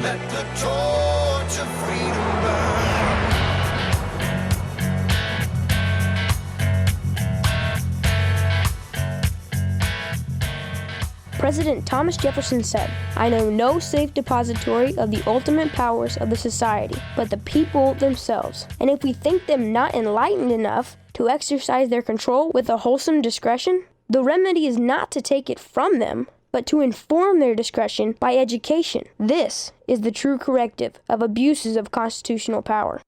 Let the torch of freedom burn. President Thomas Jefferson said, "I know no safe depository of the ultimate powers of the society, but the people themselves. And if we think them not enlightened enough to exercise their control with a wholesome discretion, the remedy is not to take it from them, but to inform their discretion by education. This is the true corrective of abuses of constitutional power."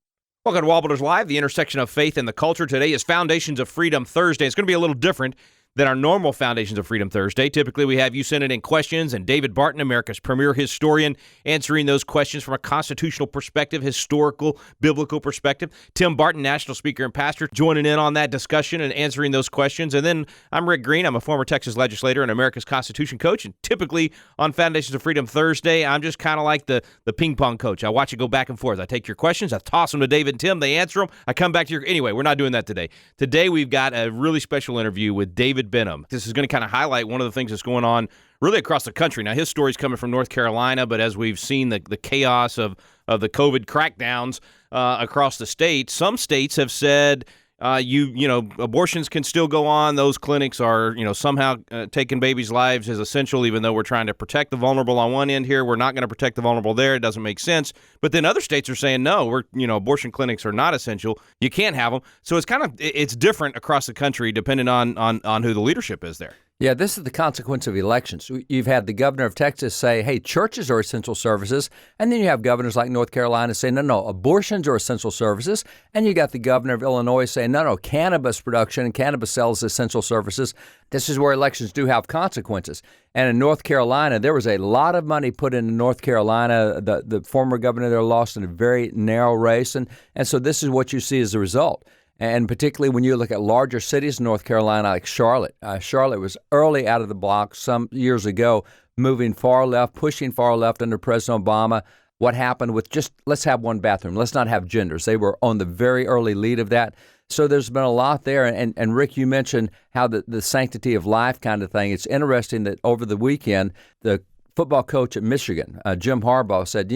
Welcome to WallBuilders Live, the intersection of faith and the culture. Today is Foundations of Freedom Thursday. It's going to be a little different than our normal Foundations of Freedom Thursday. Typically, we have you sending in questions, and David Barton, America's premier historian, answering those questions from a constitutional perspective, historical, biblical perspective. Tim Barton, national speaker and pastor, joining in on that discussion and answering those questions. And then I'm Rick Green. I'm a former Texas legislator and America's Constitution coach. And typically on Foundations of Freedom Thursday, I'm just kind of like the ping pong coach. I watch it go back and forth. I take your questions, I toss them to David and Tim, they answer them, I come back to your... Anyway, we're not doing that today. Today, we've got a really special interview with David Benham. This is going to kind of highlight one of the things that's going on really across the country. Now, his story's coming from North Carolina, but as we've seen the chaos of the COVID crackdowns across the state, some states have said, abortions can still go on. Those clinics are, somehow taking babies' lives as essential, even though we're trying to protect the vulnerable on one end here. We're not going to protect the vulnerable there. It doesn't make sense. But then other states are saying, no, abortion clinics are not essential. You can't have them. So it's different across the country depending on who the leadership is there. Yeah, this is the consequence of elections. You've had the governor of Texas say, hey, churches are essential services. And then you have governors like North Carolina say, no, abortions are essential services. And you got the governor of Illinois saying, no, cannabis production and cannabis sales essential services. This is where elections do have consequences. And in North Carolina, there was a lot of money put into North Carolina. The former governor there lost in a very narrow race. And so this is what you see as a result. And particularly when you look at larger cities in North Carolina like Charlotte. Charlotte was early out of the block some years ago, moving far left, pushing far left under President Obama. What happened with just let's have one bathroom, let's not have genders. They were on the very early lead of that. So there's been a lot there. And Rick, you mentioned how the sanctity of life kind of thing. It's interesting that over the weekend, the football coach at Michigan, Jim Harbaugh, said,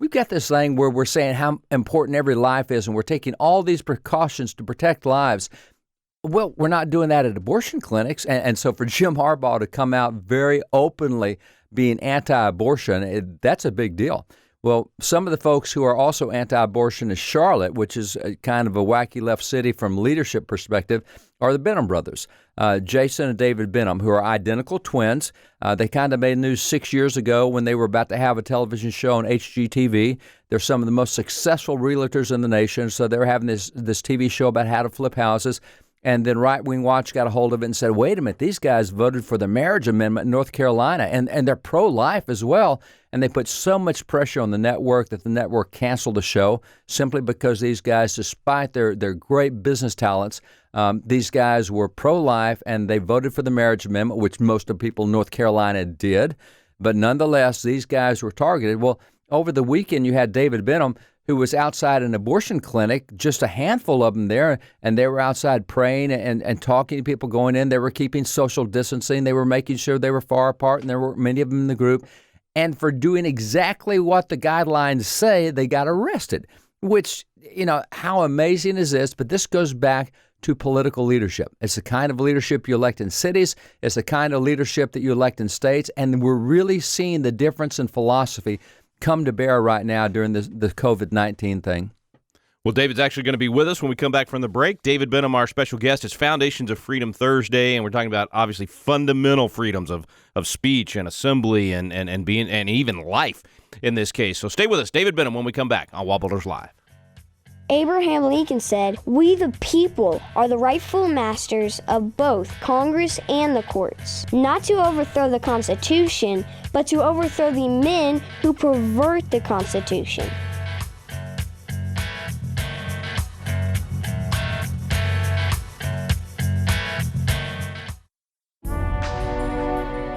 we've got this thing where we're saying how important every life is, and we're taking all these precautions to protect lives. Well, we're not doing that at abortion clinics. And so for Jim Harbaugh to come out very openly being anti-abortion, that's a big deal. Well, some of the folks who are also anti-abortion in Charlotte, which is kind of a wacky left city from leadership perspective, are the Benham brothers, Jason and David Benham, who are identical twins. They kind of made news 6 years ago when they were about to have a television show on HGTV. They're some of the most successful realtors in the nation, so they were having this TV show about how to flip houses. And then Right Wing Watch got a hold of it and said, wait a minute, these guys voted for the marriage amendment in North Carolina, and they're pro-life as well. And they put so much pressure on the network that the network canceled the show simply because these guys, despite their great business talents, these guys were pro-life and they voted for the marriage amendment, which most of the people in North Carolina did. But nonetheless, these guys were targeted. Well, over the weekend, you had David Benham, who was outside an abortion clinic, just a handful of them there, and they were outside praying and talking to people going in. They were keeping social distancing. They were making sure they were far apart, and there were many of them in the group. And for doing exactly what the guidelines say, they got arrested, which, how amazing is this? But this goes back to political leadership. It's the kind of leadership you elect in cities. It's the kind of leadership that you elect in states. And we're really seeing the difference in philosophy come to bear right now during the COVID-19 thing. Well, David's actually going to be with us when we come back from the break. David Benham, our special guest. It's Foundations of Freedom Thursday, and we're talking about, obviously, fundamental freedoms of speech and assembly and being and even life in this case. So stay with us. David Benham when we come back on WallBuilders Live. Abraham Lincoln said, "We the people are the rightful masters of both Congress and the courts, not to overthrow the Constitution, but to overthrow the men who pervert the Constitution."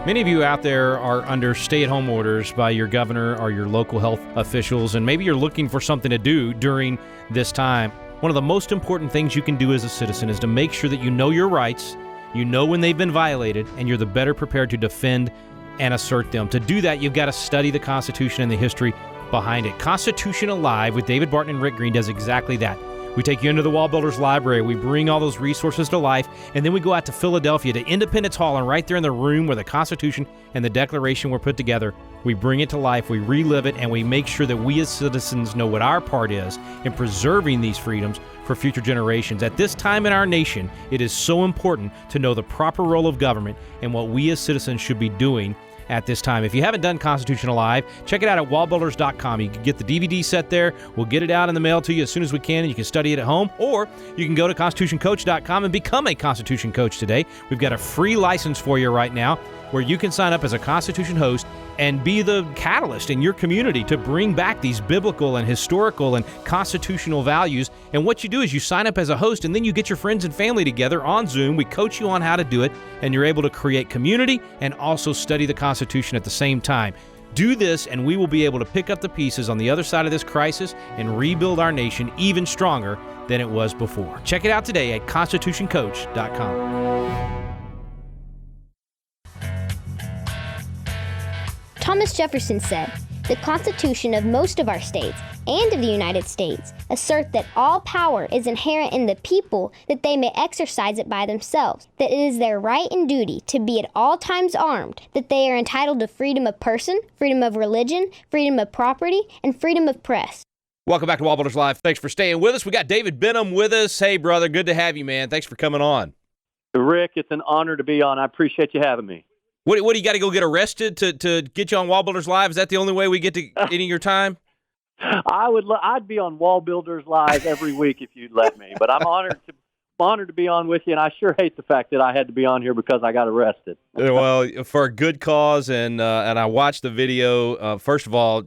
Many of you out there are under stay-at-home orders by your governor or your local health officials, and maybe you're looking for something to do during this time. One of the most important things you can do as a citizen is to make sure that you know your rights, you know when they've been violated, and you're the better prepared to defend and assert them. To do that, you've got to study the Constitution and the history behind it. Constitution Alive with David Barton and Rick Green does exactly that. We take you into the WallBuilders library, we bring all those resources to life, and then we go out to Philadelphia to Independence Hall, and right there in the room where the Constitution and the Declaration were put together, we bring it to life, we relive it, and we make sure that we as citizens know what our part is in preserving these freedoms for future generations. At this time in our nation, it is so important to know the proper role of government and what we as citizens should be doing at this time. If you haven't done Constitution Alive, check it out at wallbuilders.com. You can get the DVD set there. We'll get it out in the mail to you as soon as we can, and you can study it at home. Or you can go to constitutioncoach.com and become a Constitution Coach today. We've got a free license for you right now where you can sign up as a Constitution host and be the catalyst in your community to bring back these biblical and historical and constitutional values. And what you do is you sign up as a host, and then you get your friends and family together on Zoom. We coach you on how to do it, and you're able to create community and also study the Constitution at the same time. Do this, and we will be able to pick up the pieces on the other side of this crisis and rebuild our nation even stronger than it was before. Check it out today at constitutioncoach.com. Thomas Jefferson said, "The Constitution of most of our states and of the United States assert that all power is inherent in the people, that they may exercise it by themselves, that it is their right and duty to be at all times armed, that they are entitled to freedom of person, freedom of religion, freedom of property, and freedom of press." Welcome back to WallBuilders Live. Thanks for staying with us. We got David Benham with us. Hey, brother, good to have you, man. Thanks for coming on. Rick, it's an honor to be on. I appreciate you having me. What do you got to go get arrested to get you on WallBuilders Live? Is that the only way we get to any of your time? I'd be on WallBuilders Live every week if you'd let me. But I'm honored to be on with you, and I sure hate the fact that I had to be on here because I got arrested. Well, for a good cause, and I watched the video. First of all,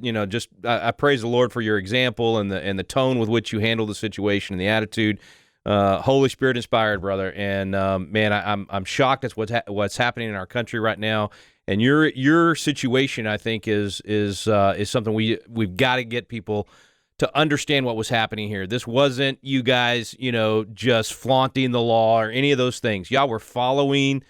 I praise the Lord for your example and the tone with which you handle the situation and the attitude. Holy Spirit inspired, brother. And man, I'm shocked at what's happening in our country right now. And your situation, I think, is something we've got to get people to understand what was happening here. This wasn't you guys, just flaunting the law or any of those things. Y'all were following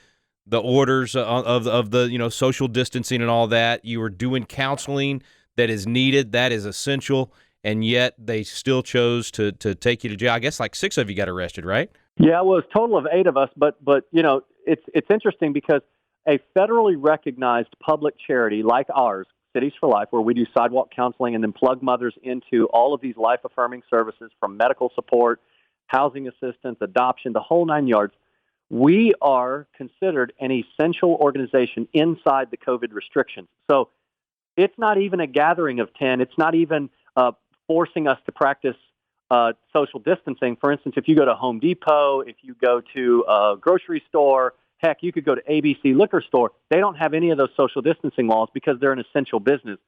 the orders of the social distancing and all that. You were doing counseling that is needed, that is essential. And yet they still chose to take you to jail. I guess like 6 of you got arrested, right? Yeah, well, it's a total of 8 of us. But it's interesting because a federally recognized public charity like ours, Cities for Life, where we do sidewalk counseling and then plug mothers into all of these life-affirming services from medical support, housing assistance, adoption, the whole 9 yards, we are considered an essential organization inside the COVID restrictions. So it's not even a gathering of 10. It's not even forcing us to practice social distancing. For instance, if you go to Home Depot, if you go to a grocery store, heck, you could go to ABC liquor store. They don't have any of those social distancing laws because they're an essential business.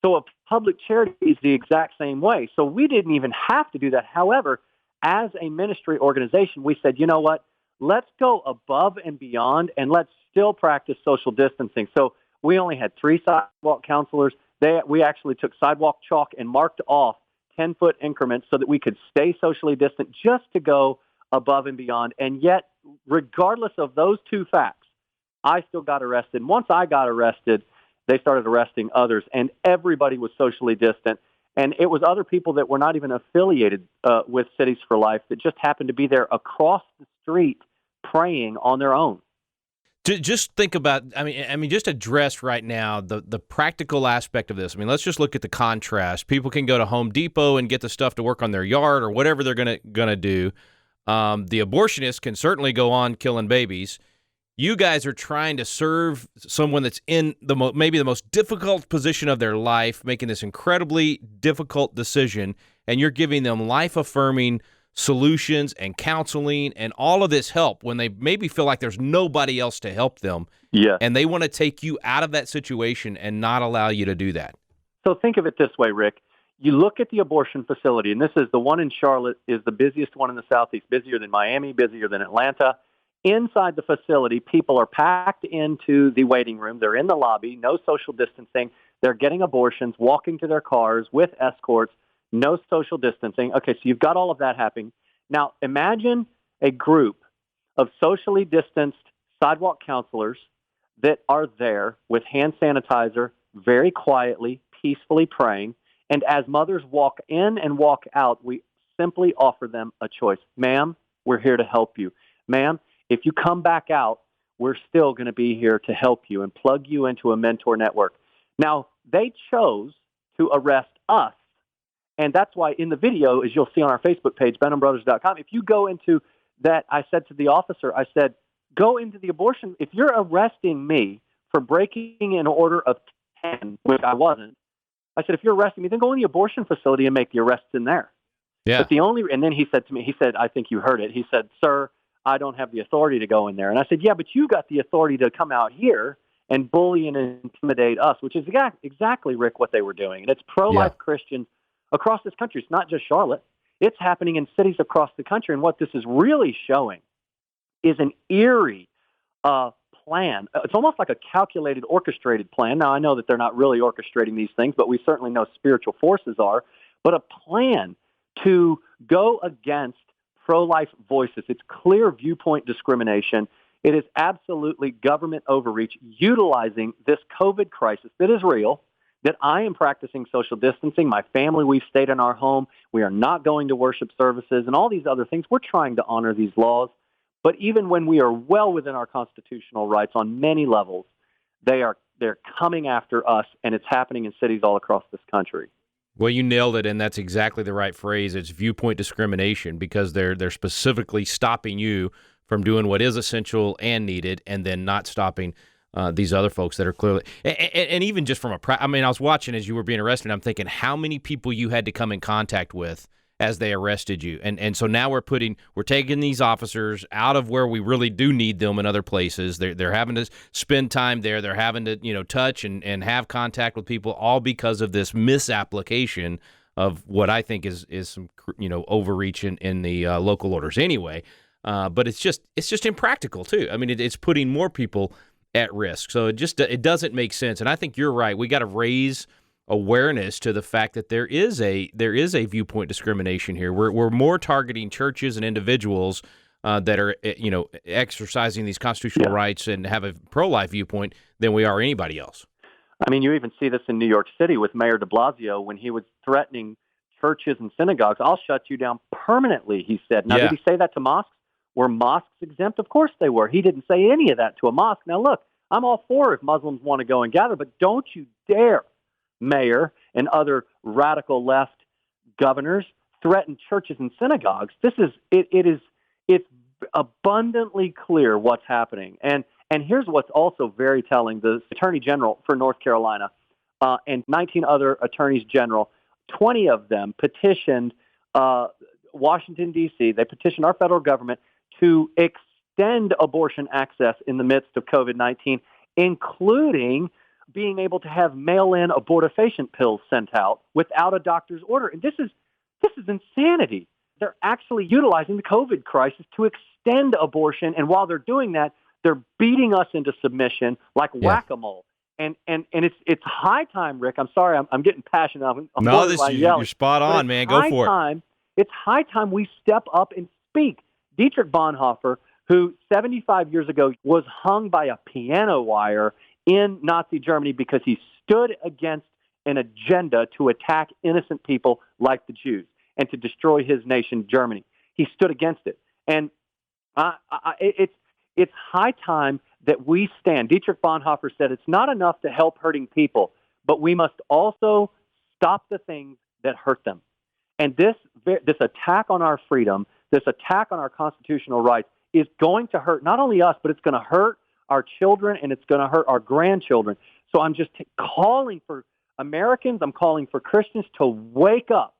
So a public charity is the exact same way. So we didn't even have to do that. However, as a ministry organization, we said, you know what? Let's go above and beyond, and let's still practice social distancing. So we only had 3 sidewalk counselors. We actually took sidewalk chalk and marked off 10-foot increments so that we could stay socially distant just to go above and beyond. And yet, regardless of those 2 facts, I still got arrested. And once I got arrested, they started arresting others, and everybody was socially distant. And it was other people that were not even affiliated with Cities for Life that just happened to be there across the street praying on their own. Just think about, just address right now the practical aspect of this. Let's just look at the contrast. People can go to Home Depot and get the stuff to work on their yard or whatever they're gonna do. The abortionists can certainly go on killing babies. You guys are trying to serve someone that's in maybe the most difficult position of their life, making this incredibly difficult decision, and you're giving them life-affirming solutions and counseling and all of this help when they maybe feel like there's nobody else to help them. Yeah. And they want to take you out of that situation and not allow you to do that. So think of it this way, Rick. You look at the abortion facility, and this is the one in Charlotte is the busiest one in the Southeast, busier than Miami, busier than Atlanta. Inside the facility, people are packed into the waiting room. They're in the lobby, no social distancing. They're getting abortions, walking to their cars with escorts. No social distancing. Okay, so you've got all of that happening. Now, imagine a group of socially distanced sidewalk counselors that are there with hand sanitizer, very quietly, peacefully praying. And as mothers walk in and walk out, we simply offer them a choice. Ma'am, we're here to help you. Ma'am, if you come back out, we're still going to be here to help you and plug you into a mentor network. Now, they chose to arrest us. And that's why in the video, as you'll see on our Facebook page, BenhamBrothers.com, if you go into that, I said to the officer, I said, go into the abortion. If you're arresting me for breaking an order of 10, which I wasn't, I said, if you're arresting me, then go in the abortion facility and make the arrests in there. Yeah. But and then he said to me, he said, I think you heard it. He said, sir, I don't have the authority to go in there. And I said, yeah, but you got the authority to come out here and bully and intimidate us, which is exactly, Rick, what they were doing. And it's pro-life Christians across this country. It's not just Charlotte. It's happening in cities across the country. And what this is really showing is an eerie plan. It's almost like a calculated, orchestrated plan. Now, I know that they're not really orchestrating these things, but we certainly know spiritual forces are. But a plan to go against pro-life voices. It's clear viewpoint discrimination. It is absolutely government overreach, utilizing this COVID crisis that is real, that I am practicing social distancing. My family, we've stayed in our home. We are not going to worship services and all these other things. We're trying to honor these laws. But even when we are well within our constitutional rights on many levels, they're coming after us, and it's happening in cities all across this country. Well, you nailed it, and that's exactly the right phrase. It's viewpoint discrimination, because they're specifically stopping you from doing what is essential and needed, and then not stopping these other folks that are clearly and even just from I was watching as you were being arrested, and I'm thinking how many people you had to come in contact with as they arrested you, and so now we're taking these officers out of where we really do need them in other places. They're having to spend time there. They're having to touch and have contact with people, all because of this misapplication of what I think is some overreach in the local orders anyway. But it's just impractical too. I mean, it's putting more people at risk. So it doesn't make sense. And I think you're right. We got to raise awareness to the fact that there is a viewpoint discrimination here. We're more targeting churches and individuals that are exercising these constitutional rights and have a pro-life viewpoint than we are anybody else. I mean, you even see this in New York City with Mayor de Blasio when he was threatening churches and synagogues. I'll shut you down permanently, he said. Now, did he say that to mosques? Were mosques exempt? Of course they were. He didn't say any of that to a mosque. Now, look, I'm all for if Muslims want to go and gather, but don't you dare, Mayor and other radical left governors, threaten churches and synagogues. It's abundantly clear what's happening. And here's what's also very telling. The Attorney General for North Carolina and 19 other attorneys general, 20 of them petitioned Washington, D.C. They petitioned our federal government to extend abortion access in the midst of COVID-19, including being able to have mail-in abortifacient pills sent out without a doctor's order. And this is insanity. They're actually utilizing the COVID crisis to extend abortion, and while they're doing that, they're beating us into submission like whack-a-mole. And it's high time, Rick. I'm sorry, I'm getting passionate. You're spot on, man. Go for it. It's high time we step up and speak. Dietrich Bonhoeffer, who 75 years ago was hung by a piano wire in Nazi Germany because he stood against an agenda to attack innocent people like the Jews and to destroy his nation, Germany. He stood against it. And it's high time that we stand. Dietrich Bonhoeffer said it's not enough to help hurting people, but we must also stop the things that hurt them. And this attack on our freedom, this attack on our constitutional rights is going to hurt not only us, but it's going to hurt our children and it's going to hurt our grandchildren. So I'm just calling for Americans, I'm calling for Christians to wake up,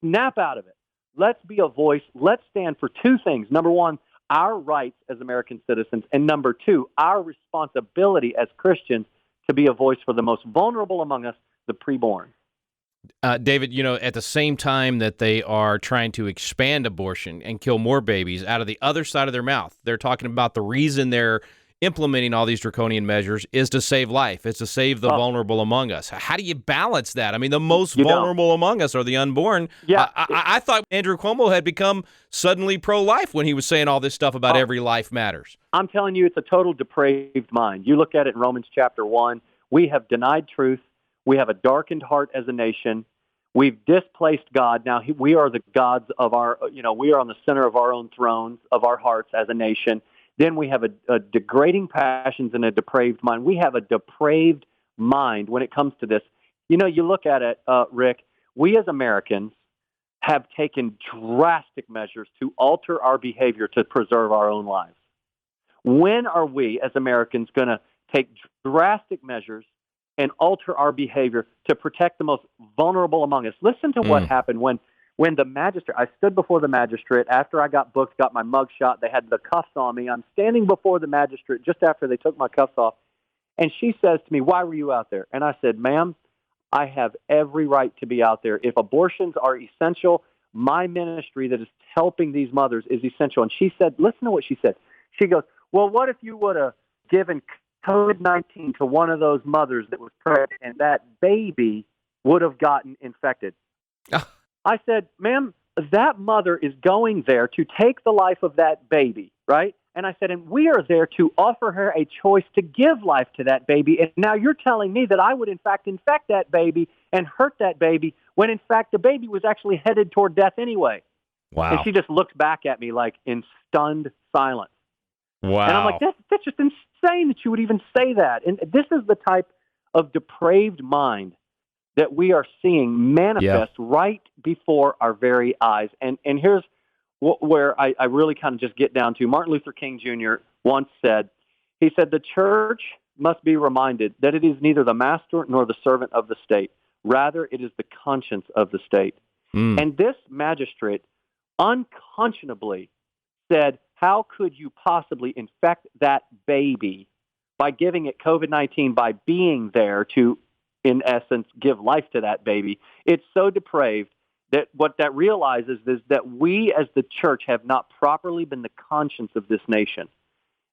snap out of it. Let's be a voice. Let's stand for two things. Number one, our rights as American citizens. And number two, our responsibility as Christians to be a voice for the most vulnerable among us, the preborn. David, at the same time that they are trying to expand abortion and kill more babies, out of the other side of their mouth, they're talking about the reason they're implementing all these draconian measures is to save life. It's to save the vulnerable among us. How do you balance that? I mean, the most vulnerable among us are the unborn. Yeah. I thought Andrew Cuomo had become suddenly pro-life when he was saying all this stuff about every life matters. I'm telling you, it's a total depraved mind. You look at it in Romans chapter 1. We have denied truth. We have a darkened heart as a nation. We've displaced God. Now we are the gods of our, we are on the center of our own thrones of our hearts as a nation. Then we have a degrading passions and a depraved mind. We have a depraved mind when it comes to this. You look at it, Rick, we as Americans have taken drastic measures to alter our behavior to preserve our own lives. When are we as Americans going to take drastic measures and alter our behavior to protect the most vulnerable among us? Listen to what happened when the magistrate, I stood before the magistrate after I got booked, got my mug shot. They had the cuffs on me. I'm standing before the magistrate just after they took my cuffs off. And she says to me, "Why were you out there?" And I said, "Ma'am, I have every right to be out there. If abortions are essential, my ministry that is helping these mothers is essential." And she said, listen to what she said. She goes, "Well, what if you would have given COVID-19 to one of those mothers that was pregnant and that baby would have gotten infected?" I said, "Ma'am, that mother is going there to take the life of that baby, right?" And I said, "And we are there to offer her a choice to give life to that baby. And now you're telling me that I would, in fact, infect that baby and hurt that baby when, in fact, the baby was actually headed toward death anyway." Wow. And she just looked back at me like in stunned silence. Wow. And I'm like, that's just insane that you would even say that. And this is the type of depraved mind that we are seeing manifest right before our very eyes. And here's where I really kind of just get down to. Martin Luther King Jr. once said, he said, "The church must be reminded that it is neither the master nor the servant of the state. Rather, it is the conscience of the state." And this magistrate unconscionably said, "How could you possibly infect that baby by giving it COVID-19 by being there to, in essence, give life to that baby?" It's so depraved that what that realizes is that we as the church have not properly been the conscience of this nation.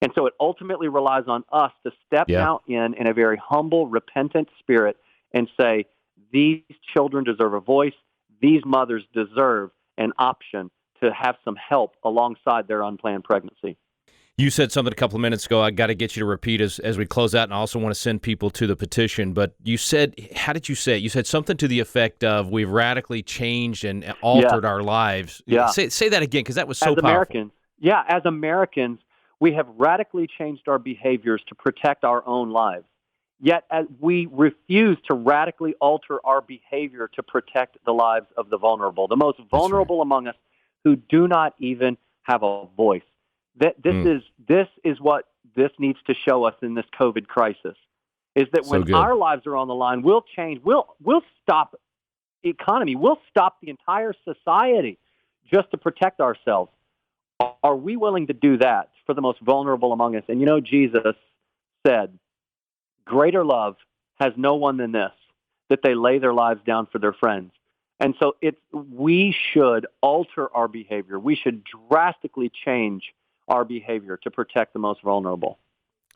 And so it ultimately relies on us to step out in a very humble, repentant spirit and say, these children deserve a voice. These mothers deserve an option to have some help alongside their unplanned pregnancy. You said something a couple of minutes ago I got to get you to repeat as we close out, and I also want to send people to the petition. But you said, how did you say it? You said something to the effect of we've radically changed and altered our lives. Yeah. Say that again, because that was so as powerful. Americans, as Americans, we have radically changed our behaviors to protect our own lives. Yet as we refuse to radically alter our behavior to protect the lives of the vulnerable, the most vulnerable among us who do not even have a voice. This is what this needs to show us in this COVID crisis, is that when our lives are on the line, we'll change. We'll stop the economy. We'll stop the entire society just to protect ourselves. Are we willing to do that for the most vulnerable among us? And Jesus said, "Greater love has no one than this, that they lay their lives down for their friends." And so we should alter our behavior. We should drastically change our behavior to protect the most vulnerable.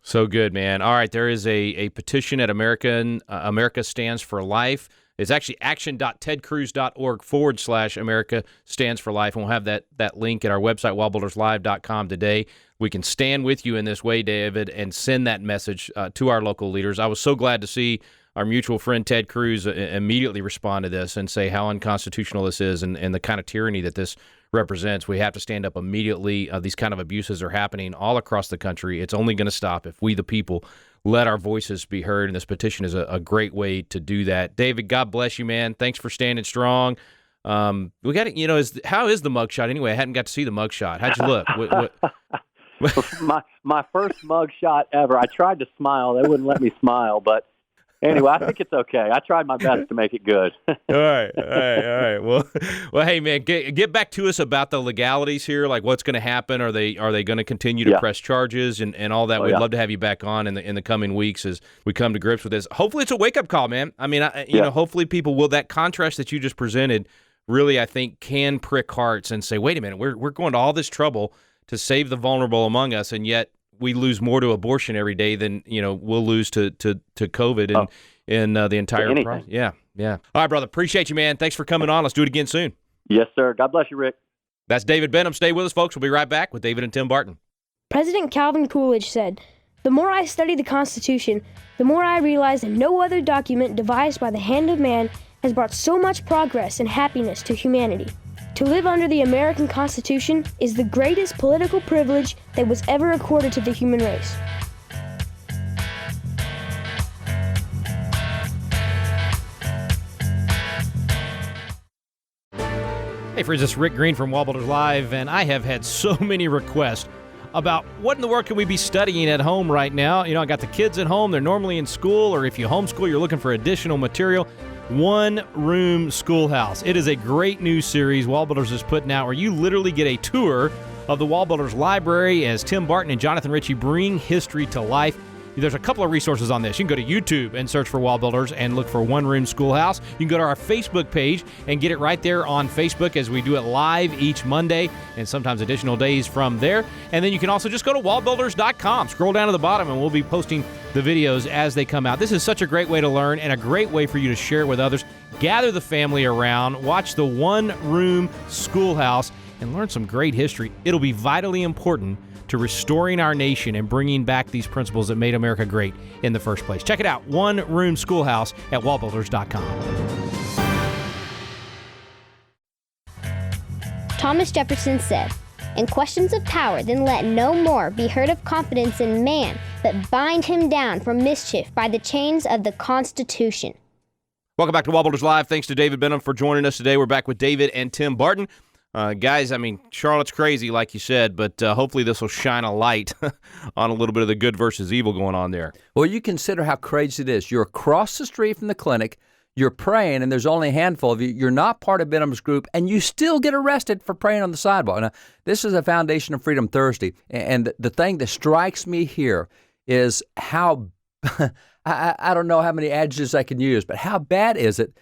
So good, man. All right, there is a petition at America Stands for Life. It's actually action.tedcruz.org/America Stands for Life. And we'll have that link at our website, wallbuilderslive.com today. We can stand with you in this way, David, and send that message to our local leaders. I was so glad to see our mutual friend Ted Cruz immediately respond to this and say how unconstitutional this is and the kind of tyranny that this represents. We have to stand up immediately. These kind of abuses are happening all across the country. It's only going to stop if we, the people, let our voices be heard, and this petition is a great way to do that. David, God bless you, man. Thanks for standing strong. We got to, how is the mugshot anyway? I hadn't got to see the mugshot. How'd you look? my first mugshot ever. I tried to smile. They wouldn't let me smile, but anyway, I think it's okay. I tried my best to make it good. All right. Well, hey, man, get back to us about the legalities here. Like, what's going to happen? Are they going to continue to press charges and all that? We'd love to have you back on in the coming weeks as we come to grips with this. Hopefully, it's a wake up call, man. I mean, hopefully, people will. That contrast that you just presented really, I think, can prick hearts and say, wait a minute, we're going to all this trouble to save the vulnerable among us, and yet we lose more to abortion every day than we'll lose to COVID and the entire process. Yeah. All right, brother. Appreciate you, man. Thanks for coming on. Let's do it again soon. Yes, sir. God bless you, Rick. That's David Benham. Stay with us, folks. We'll be right back with David and Tim Barton. President Calvin Coolidge said, The more I study the Constitution, the more I realize that no other document devised by the hand of man has brought so much progress and happiness to humanity. To live under the American Constitution is the greatest political privilege that was ever accorded to the human race. Hey friends, it's Rick Green from WallBuilders Live, and I have had so many requests about what in the world can we be studying at home right now. You know, I got the kids at home, they're normally in school, or if you homeschool, you're looking for additional material. One Room Schoolhouse. It is a great new series WallBuilders is putting out where you literally get a tour of the WallBuilders library as Tim Barton and Jonathan Ritchie bring history to life. There's a couple of resources on this. You can go to YouTube and search for WallBuilders and look for One Room Schoolhouse. You can go to our Facebook page and get it right there on Facebook as we do it live each Monday and sometimes additional days from there. And then you can also just go to wallbuilders.com. Scroll down to the bottom and we'll be posting the videos as they come out. This is such a great way to learn and a great way for you to share it with others. Gather the family around, watch the One Room Schoolhouse, and learn some great history. It'll be vitally important to restoring our nation and bringing back these principles that made America great in the first place. Check it out, One Room Schoolhouse at wallbuilders.com. Thomas Jefferson said, "In questions of power, then let no more be heard of confidence in man, but bind him down from mischief by the chains of the Constitution." Welcome back to WallBuilders Live. Thanks to David Benham for joining us today. We're back with David and Tim Barton. Guys, I mean, Charlotte's crazy, like you said, but hopefully this will shine a light on a little bit of the good versus evil going on there. Well, you consider how crazy it is. You're across the street from the clinic, you're praying, and there's only a handful of you. You're not part of Benham's group, and you still get arrested for praying on the sidewalk. Now, this is a Foundation of Freedom Thursday, and the thing that strikes me here is how, I don't know how many adjectives I can use, but how bad is it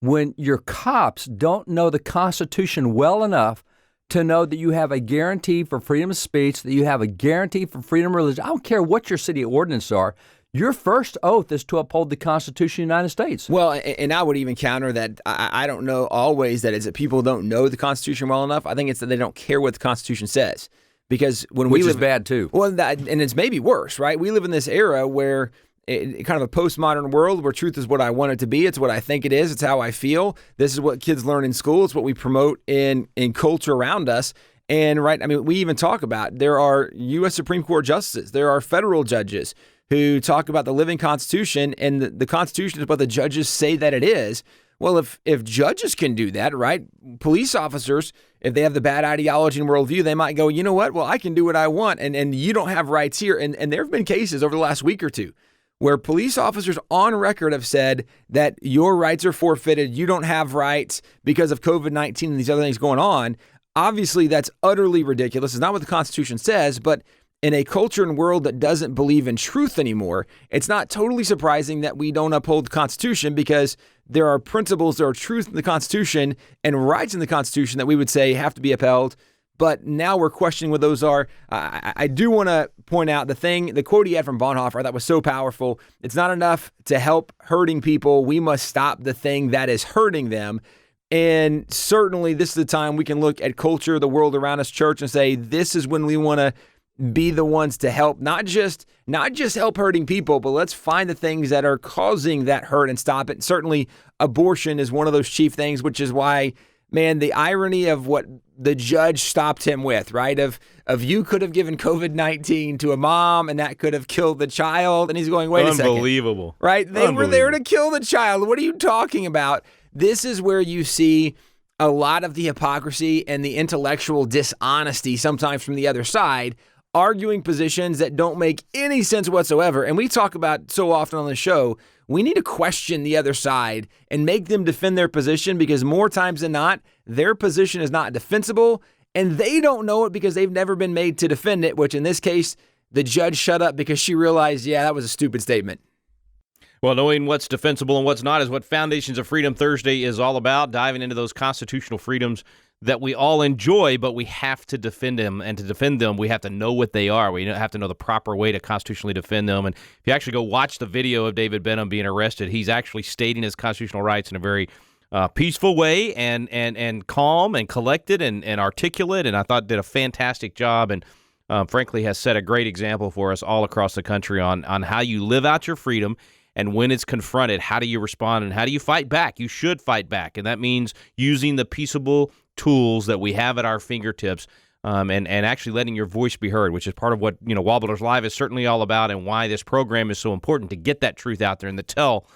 when your cops don't know the Constitution well enough to know that you have a guarantee for freedom of speech, that you have a guarantee for freedom of religion. I don't care what your city ordinances are. Your first oath is to uphold the Constitution of the United States. Well, and I would even counter that I don't know always that it's that people don't know the Constitution well enough. I think it's that they don't care what the Constitution says. Because when Which we live, is bad, too. Well, and it's maybe worse, right? We live in this era where kind of a postmodern world where truth is what I want it to be. It's what I think it is. It's how I feel. This is what kids learn in school. It's what we promote in culture around us. And right, I mean, we even talk about there are U.S. Supreme Court justices. There are federal judges who talk about the living Constitution, and the Constitution is what the judges say that it is. Well, if judges can do that, right? Police officers, if they have the bad ideology and worldview, they might go, you know what? Well, I can do what I want, and you don't have rights here. And there have been cases over the last week or two where police officers on record have said that your rights are forfeited, you don't have rights because of COVID-19 and these other things going on. Obviously, that's utterly ridiculous. It's not what the Constitution says, but in a culture and world that doesn't believe in truth anymore, it's not totally surprising that we don't uphold the Constitution, because there are principles, there are truth in the Constitution and rights in the Constitution that we would say have to be upheld. But now we're questioning what those are. I do want to point out the quote he had from Bonhoeffer that was so powerful. It's not enough to help hurting people. We must stop the thing that is hurting them. And certainly this is the time we can look at culture, the world around us, church, and say, this is when we want to be the ones to help, not just help hurting people, but let's find the things that are causing that hurt and stop it. And certainly abortion is one of those chief things, which is why, man, the irony of what the judge stopped him with, right? Of you could have given COVID-19 to a mom and that could have killed the child. And he's going, wait a second. Unbelievable. Right? They were there to kill the child. What are you talking about? This is where you see a lot of the hypocrisy and the intellectual dishonesty, sometimes from the other side, arguing positions that don't make any sense whatsoever. And we talk about so often on the show, we need to question the other side and make them defend their position, because more times than not, their position is not defensible and they don't know it because they've never been made to defend it, which in this case, the judge shut up because she realized, yeah, that was a stupid statement. Well, knowing what's defensible and what's not is what Foundations of Freedom Thursday is all about, diving into those constitutional freedoms that we all enjoy, but we have to defend them. And to defend them, we have to know what they are. We have to know the proper way to constitutionally defend them. And if you actually go watch the video of David Benham being arrested, he's actually stating his constitutional rights in a very peaceful way and calm and collected and articulate. And I thought did a fantastic job. And frankly, has set a great example for us all across the country on how you live out your freedom. And when it's confronted, how do you respond and how do you fight back? You should fight back. And that means using the peaceable tools that we have at our fingertips and actually letting your voice be heard, which is part of what, WallBuilders Live is certainly all about and why this program is so important, to get that truth out there and to tell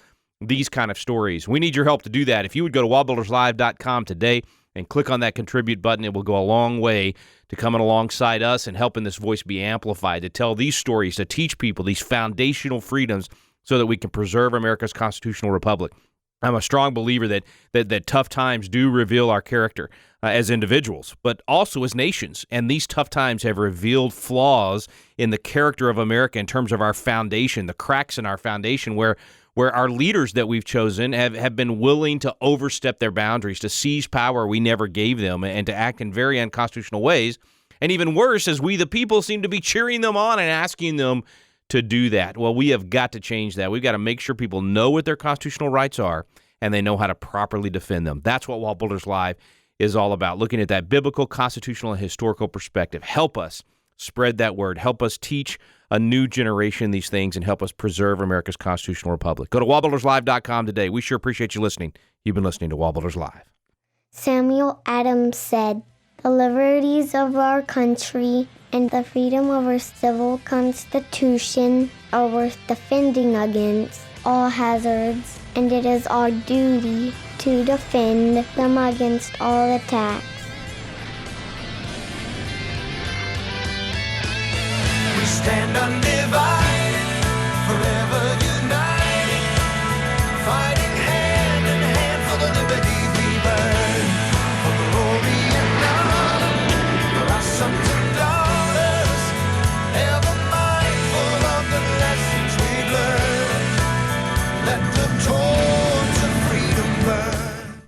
these kind of stories. We need your help to do that. If you would go to wallbuilderslive.com today and click on that contribute button, it will go a long way to coming alongside us and helping this voice be amplified, to tell these stories, to teach people these foundational freedoms so that we can preserve America's constitutional republic. I'm a strong believer that tough times do reveal our character as individuals, but also as nations. And these tough times have revealed flaws in the character of America in terms of our foundation, the cracks in our foundation where our leaders that we've chosen have been willing to overstep their boundaries, to seize power we never gave them, and to act in very unconstitutional ways. And even worse, as we the people seem to be cheering them on and asking them to do that. Well, we have got to change that. We've got to make sure people know what their constitutional rights are and they know how to properly defend them. That's what WallBuilders Live is all about, looking at that biblical, constitutional, and historical perspective. Help us spread that word. Help us teach a new generation these things and help us preserve America's constitutional republic. Go to wallbuilderslive.com today. We sure appreciate you listening. You've been listening to WallBuilders Live. Samuel Adams said, "The liberties of our country and the freedom of our civil constitution are worth defending against all hazards, and it is our duty to defend them against all attacks." We stand undivided.